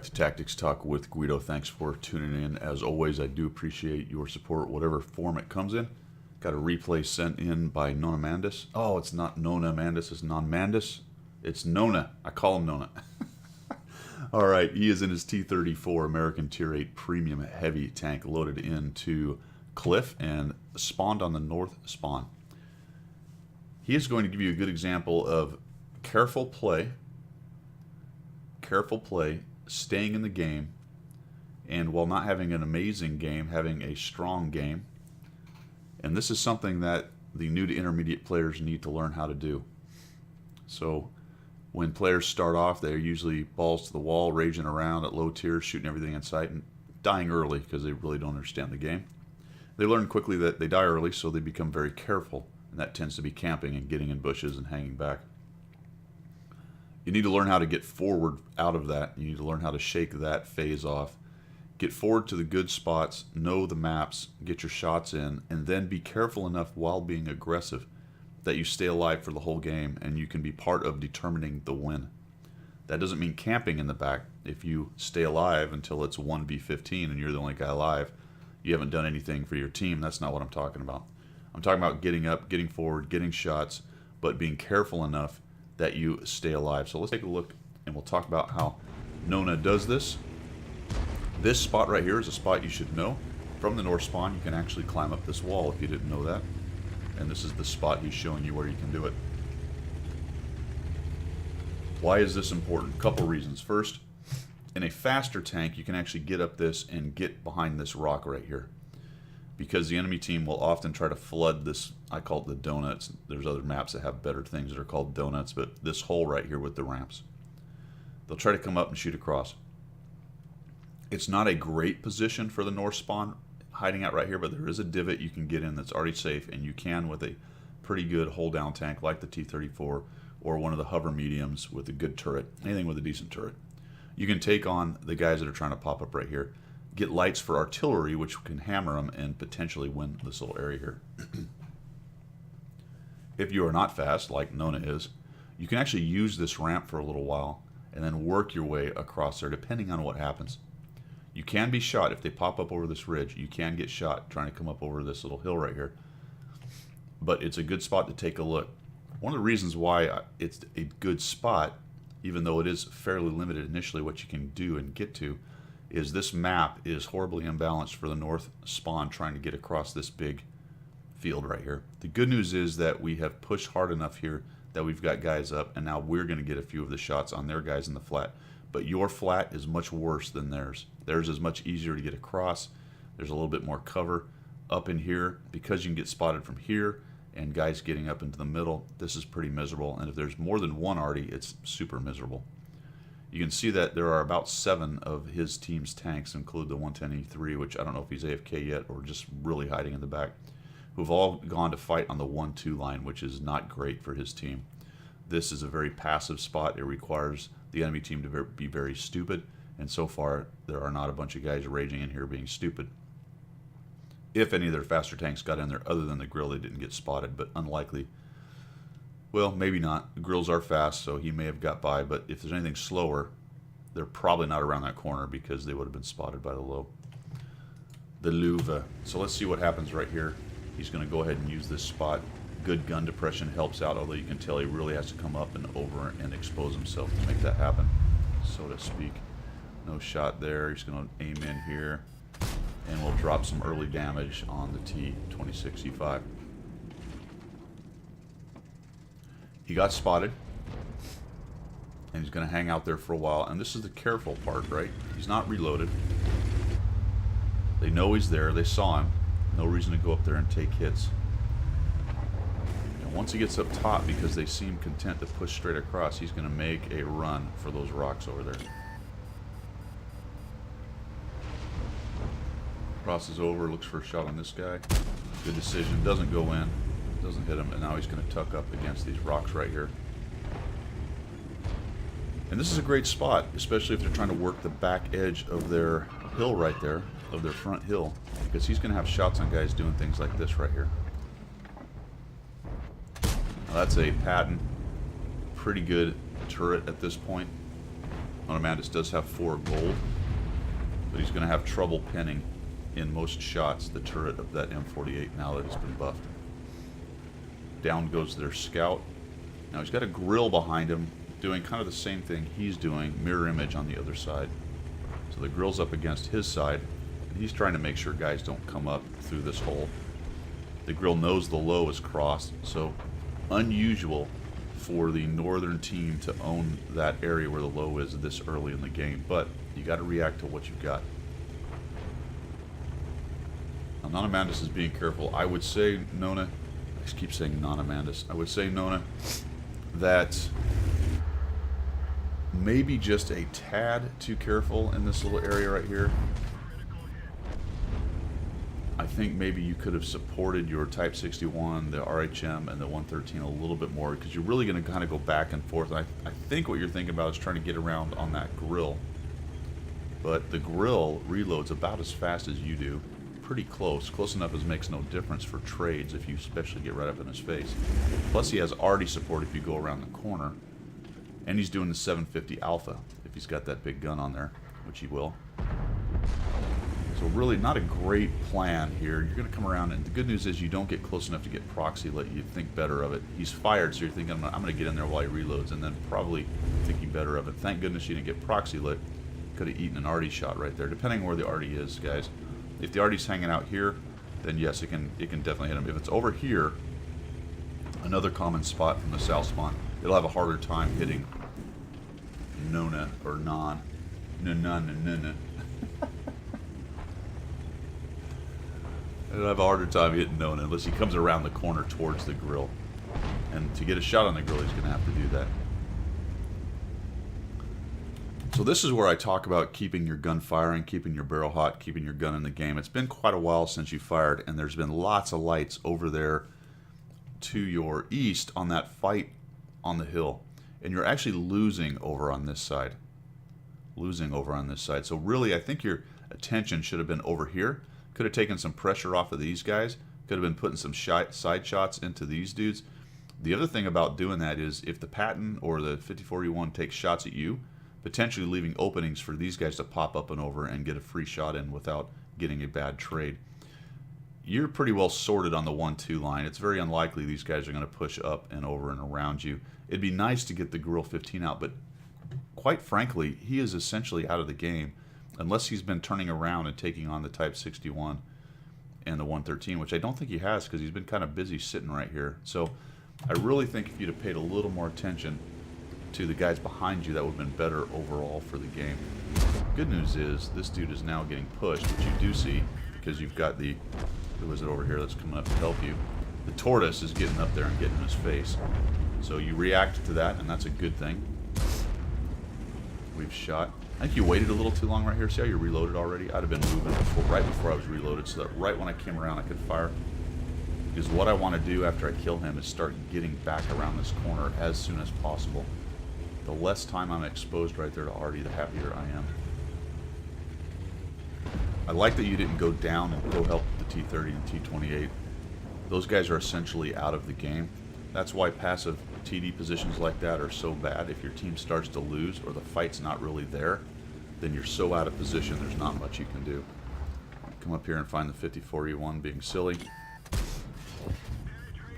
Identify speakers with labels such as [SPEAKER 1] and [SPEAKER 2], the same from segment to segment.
[SPEAKER 1] back to Tactics Talk with Guido. Thanks for tuning in. As always, I do appreciate your support, whatever form it comes in. Got a replay sent in by Nonamandus. Oh, it's not Nonamandus, it's Nonamandus. It's Nona. I call him Nona. All right, he is in his T34 American Tier 8 Premium Heavy tank, loaded into Cliff and spawned on the north spawn. He is going to give you a good example of careful play, staying in the game, and while not having an amazing game, having a strong game. And this is something that the new to intermediate players need to learn how to do. So when players start off, they're usually balls to the wall, raging around at low tiers, shooting everything in sight, and dying early because they really don't understand the game. They learn quickly that they die early, so they become very careful, and that tends to be camping and getting in bushes and hanging back. You need to learn how to get forward out of that. You need to learn how to shake that phase off. Get forward to the good spots, know the maps, get your shots in, and then be careful enough while being aggressive that you stay alive for the whole game and you can be part of determining the win. That doesn't mean camping in the back. If you stay alive until it's 1v15 and you're the only guy alive, you haven't done anything for your team. That's not what I'm talking about. I'm talking about getting up, getting forward, getting shots, but being careful enough that you stay alive. So let's take a look and we'll talk about how Nona does this. This spot right here is a spot you should know. From the north spawn, you can actually climb up this wall if you didn't know that. And this is the spot he's showing you where you can do it. Why is this important? A couple reasons. First, in a faster tank, you can actually get up this and get behind this rock right here. Because the enemy team will often try to flood this, I call it the donuts. There's other maps that have better things that are called donuts, but this hole right here with the ramps. They'll try to come up and shoot across. It's not a great position for the north spawn hiding out right here, but there is a divot you can get in that's already safe, and you can with a pretty good hold down tank like the T34 or one of the hover mediums with a good turret, anything with a decent turret. You can take on the guys that are trying to pop up right here, get lights for artillery which can hammer them and potentially win this little area here. If you are not fast like Nona is, you can actually use this ramp for a little while and then work your way across there depending on what happens. You can be shot if they pop up over this ridge. You can get shot trying to come up over this little hill right here. But it's a good spot to take a look. One of the reasons why it's a good spot, even though it is fairly limited initially what you can do and get to, is this map is horribly imbalanced for the north spawn trying to get across this big field right here. The good news is that we have pushed hard enough here that we've got guys up, and now we're going to get a few of the shots on their guys in the flat. But your flat is much worse than theirs. Theirs is much easier to get across. There's a little bit more cover up in here because you can get spotted from here and guys getting up into the middle. This is pretty miserable, and if there's more than one arty, it's super miserable. You can see that there are about 7 of his team's tanks, include the 110E3, which I don't know if he's AFK yet or just really hiding in the back, who've all gone to fight on the 1-2 line, which is not great for his team. This is a very passive spot. It requires the enemy team to be very stupid, and so far there are not a bunch of guys raging in here being stupid. If any of their faster tanks got in there other than the grill, they didn't get spotted, but unlikely. Well, maybe not. The grills are fast, so he may have got by, but if there's anything slower, they're probably not around that corner because they would have been spotted by the Louvre. So let's see what happens right here. He's going to go ahead and use this spot. Good gun depression helps out, although you can tell he really has to come up and over and expose himself to make that happen, so to speak. No shot there. He's going to aim in here, and we'll drop some early damage on the T26E5. He got spotted, and he's going to hang out there for a while, and this is the careful part, right? He's not reloaded. They know he's there. They saw him. No reason to go up there and take hits. Once he gets up top, because they seem content to push straight across, he's going to make a run for those rocks over there. Crosses over, looks for a shot on this guy. Good decision. Doesn't go in. Doesn't hit him, and now he's going to tuck up against these rocks right here. And this is a great spot, especially if they're trying to work the back edge of their hill right there, of their front hill, because he's going to have shots on guys doing things like this right here. Now that's a patent, pretty good turret at this point. Nonamandus does have 4 gold, but he's going to have trouble pinning in most shots the turret of that M48 now that it's been buffed. Down goes their scout. Now he's got a grill behind him doing kind of the same thing he's doing, mirror image on the other side. So the grill's up against his side, and he's trying to make sure guys don't come up through this hole. The grill knows the low is crossed, so unusual for the northern team to own that area where the low is this early in the game, but you got to react to what you've got. Now Nonamandus is being careful. I would say, Nona, I just keep saying Nonamandus. I would say, Nona, that maybe just a tad too careful in this little area right here. I think maybe you could have supported your Type 61, the RHM, and the 113 a little bit more, because you're really going to kind of go back and forth. I think what you're thinking about is trying to get around on that grill. But the grill reloads about as fast as you do. Pretty close. Close enough as makes no difference for trades if you especially get right up in his face. Plus he has arty support if you go around the corner. And he's doing the 750 Alpha if he's got that big gun on there, which he will. So really not a great plan here. You're going to come around, and the good news is you don't get close enough to get proxy lit. You think better of it. He's fired, so you're thinking, I'm going to get in there while he reloads, and then probably thinking better of it. Thank goodness you didn't get proxy lit. Could have eaten an arty shot right there, depending on where the arty is, guys. If the arty's hanging out here, then yes, it can definitely hit him. If it's over here, another common spot from the south spawn, it'll have a harder time hitting Nona or Non. Nona. It'll have a harder time hitting Nona unless he comes around the corner towards the grill. And to get a shot on the grill, he's going to have to do that. So this is where I talk about keeping your gun firing, keeping your barrel hot, keeping your gun in the game. It's been quite a while since you fired, and there's been lots of lights over there to your east on that fight on the hill. And you're actually losing over on this side. So really, I think your attention should have been over here. Could have taken some pressure off of these guys. Could have been putting some side shots into these dudes. The other thing about doing that is if the Patton or the 54E1 takes shots at you, potentially leaving openings for these guys to pop up and over and get a free shot in without getting a bad trade. You're pretty well sorted on the 1-2 line. It's very unlikely these guys are going to push up and over and around you. It'd be nice to get the Gorilla 15 out, but quite frankly, he is essentially out of the game unless he's been turning around and taking on the Type 61 and the 113, which I don't think he has because he's been kind of busy sitting right here. So I really think if you'd have paid a little more attention to the guys behind you, that would have been better overall for the game. Good news is this dude is now getting pushed, which you do see because you've got the, who is it over here that's coming up to help you? The tortoise is getting up there and getting in his face. So you react to that, and that's a good thing. We've shot. I think you waited a little too long right here. See how you reloaded already? I'd have been moving right before I was reloaded so that right when I came around I could fire. Because what I want to do after I kill him is start getting back around this corner as soon as possible. The less time I'm exposed right there to Artie, the happier I am. I like that you didn't go down and go help the T30 and T28. Those guys are essentially out of the game. That's why passive TD positions like that are so bad. If your team starts to lose or the fight's not really there, then you're so out of position there's not much you can do. Come up here and find the 54E1 being silly.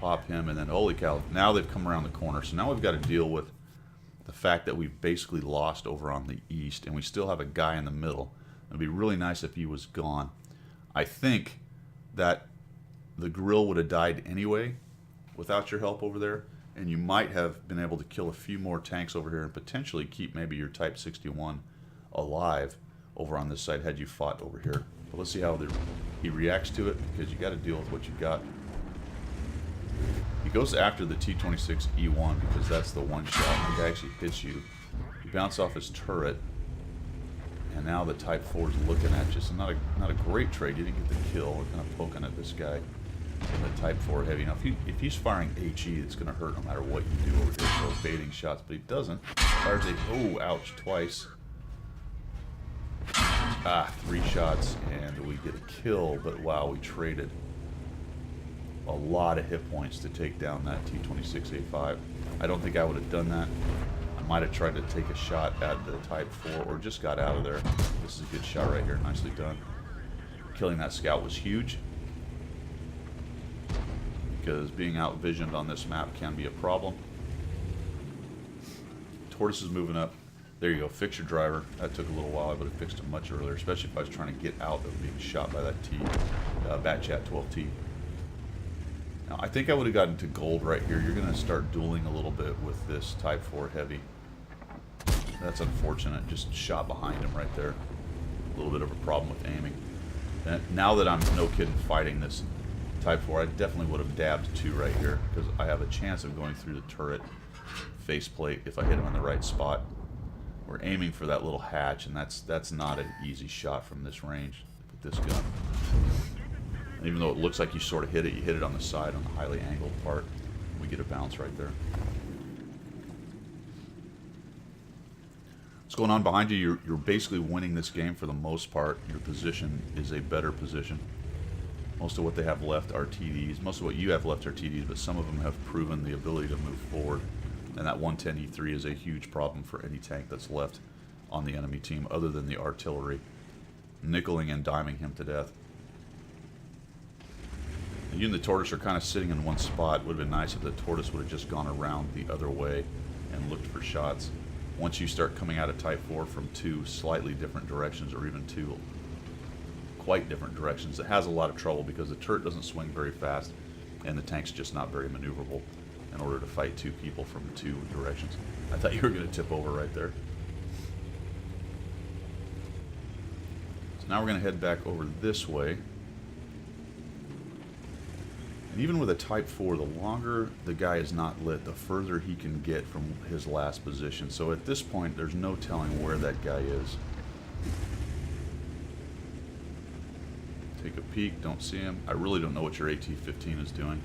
[SPEAKER 1] Pop him, and then holy cow, now they've come around the corner. So now we've got to deal with the fact that we've basically lost over on the east, and we still have a guy in the middle. It'd be really nice if he was gone. I think that the grill would have died anyway without your help over there, and you might have been able to kill a few more tanks over here and potentially keep maybe your Type 61 alive over on this side had you fought over here. But let's see how he reacts to it, because you got to deal with what you got. He goes after the T26E1 because that's the one shot. The guy actually hits you. You bounce off his turret, and now the Type 4 is looking at you. So not a great trade. You didn't get the kill. We're kind of poking at this guy in the Type 4 heavy. Now, if he's firing HE, it's going to hurt no matter what you do over here. So baiting shots, but he doesn't. Fires a, oh, ouch, twice. 3 shots, and we get a kill, but wow, we traded a lot of hit points to take down that T26A5. I don't think I would have done that. Might have tried to take a shot at the Type 4 or just got out of there. This is a good shot right here. Nicely done. Killing that scout was huge, because being out-visioned on this map can be a problem. Tortoise is moving up. There you go. Fix your driver. That took a little while. I would have fixed it much earlier, especially if I was trying to get out of being shot by that Batchat 12T. Now, I think I would have gotten to gold right here. You're going to start dueling a little bit with this Type 4 Heavy. That's unfortunate. Just shot behind him right there. A little bit of a problem with aiming. And now that I'm, no kidding, fighting this Type 4, I definitely would have dabbed 2 right here, because I have a chance of going through the turret faceplate if I hit him in the right spot. We're aiming for that little hatch, and that's not an easy shot from this range with this gun. And even though it looks like you sort of hit it, you hit it on the side, on the highly angled part. We get a bounce right there. What's going on behind you? You're basically winning this game for the most part. Your position is a better position. Most of what they have left are TDs. Most of what you have left are TDs, but some of them have proven the ability to move forward. And that 110E3 is a huge problem for any tank that's left on the enemy team, other than the artillery, nickeling and diming him to death. And you and the Tortoise are kind of sitting in one spot. It would have been nice if the Tortoise would have just gone around the other way and looked for shots. Once you start coming out of Type 4 from 2 slightly different directions, or even 2 quite different directions, it has a lot of trouble because the turret doesn't swing very fast and the tank's just not very maneuverable in order to fight 2 people from 2 directions. I thought you were going to tip over right there. So now we're going to head back over this way. And even with a Type 4, the longer the guy is not lit, the further he can get from his last position. So at this point, there's no telling where that guy is. Take a peek, don't see him. I really don't know what your AT-15 is doing.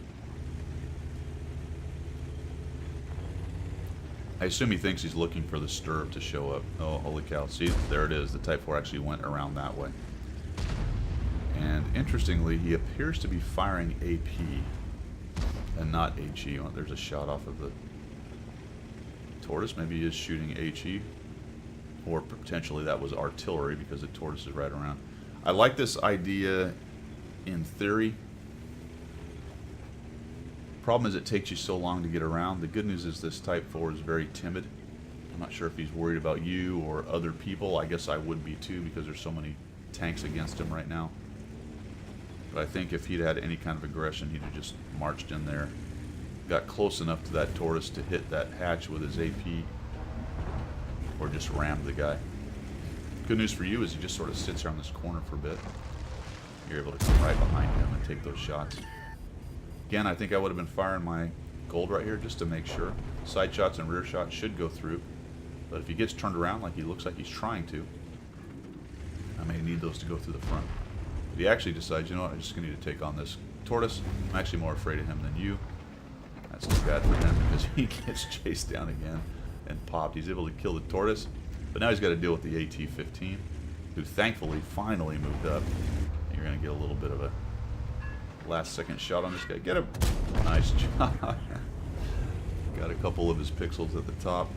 [SPEAKER 1] I assume he thinks he's looking for the stirrup to show up. Oh, holy cow. See, there it is. The Type 4 actually went around that way. And interestingly, he appears to be firing AP and not HE. Oh, there's a shot off of the Tortoise. Maybe he is shooting HE. Or potentially that was artillery, because the Tortoise is right around. I like this idea in theory. Problem is it takes you so long to get around. The good news is this Type 4 is very timid. I'm not sure if he's worried about you or other people. I guess I would be too, because there's so many tanks against him right now. But I think if he'd had any kind of aggression, he'd have just marched in there, got close enough to that Tortoise to hit that hatch with his AP, or just rammed the guy. Good news for you is he just sort of sits around this corner for a bit. You're able to come right behind him and take those shots. Again, I think I would have been firing my gold right here just to make sure. Side shots and rear shots should go through. But if he gets turned around like he looks like he's trying to, I may need those to go through the front. But he actually decides, you know what, I'm just going to need to take on this Tortoise. I'm actually more afraid of him than you. That's too bad for him, because he gets chased down again and popped. He's able to kill the Tortoise, but now he's got to deal with the AT-15, who thankfully finally moved up. You're going to get a little bit of a last second shot on this guy. Get him! Nice job. Got a couple of his pixels at the top.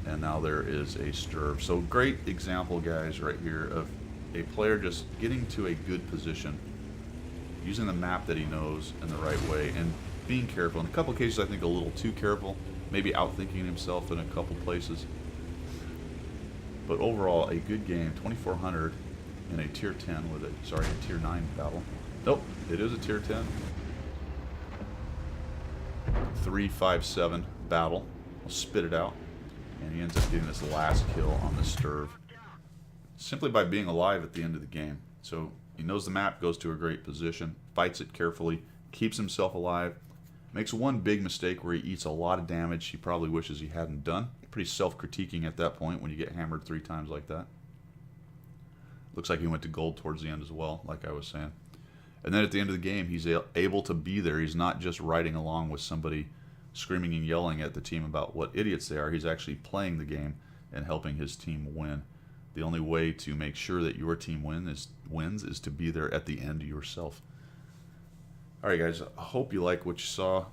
[SPEAKER 1] And now there is a stirrup. So great example, guys, right here of a player just getting to a good position, using the map that he knows in the right way, and being careful. In a couple cases, I think a little too careful, maybe outthinking himself in a couple places. But overall, a good game. 2400 in a tier 10 with a, sorry, a tier 9 battle. Nope, it is a tier 10. 357 battle. I'll spit it out. And he ends up getting this last kill on the Sturv, simply by being alive at the end of the game. So he knows the map, goes to a great position, fights it carefully, keeps himself alive, makes one big mistake where he eats a lot of damage he probably wishes he hadn't done. Pretty self-critiquing at that point when you get hammered 3 times like that. Looks like he went to gold towards the end as well, like I was saying. And then at the end of the game, he's able to be there. He's not just riding along with somebody screaming and yelling at the team about what idiots they are. He's actually playing the game and helping his team win. The only way to make sure that your team wins is to be there at the end yourself. Alright guys, I hope you like what you saw.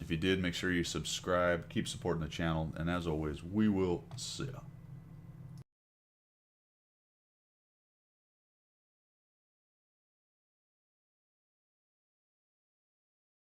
[SPEAKER 1] If you did, make sure you subscribe, keep supporting the channel, and as always, we will see ya.